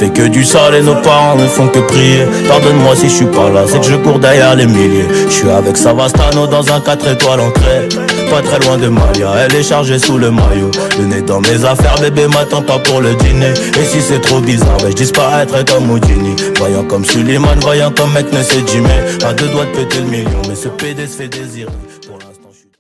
fait que du sale et nos parents ne font que prier. Pardonne-moi si je suis pas là, c'est que je cours derrière les milliers. Je suis avec Savastano dans un 4 étoiles entrée. Pas très loin de Malia, elle est chargée sous le maillot. Le nez dans mes affaires, bébé m'attend pas pour le dîner. Et si c'est trop bizarre, je disparaîtrai comme Houdini. Voyant comme Suleiman, voyant comme mec ne sait Jimmy. À deux doigts de péter le million, mais ce PD se fait désirer.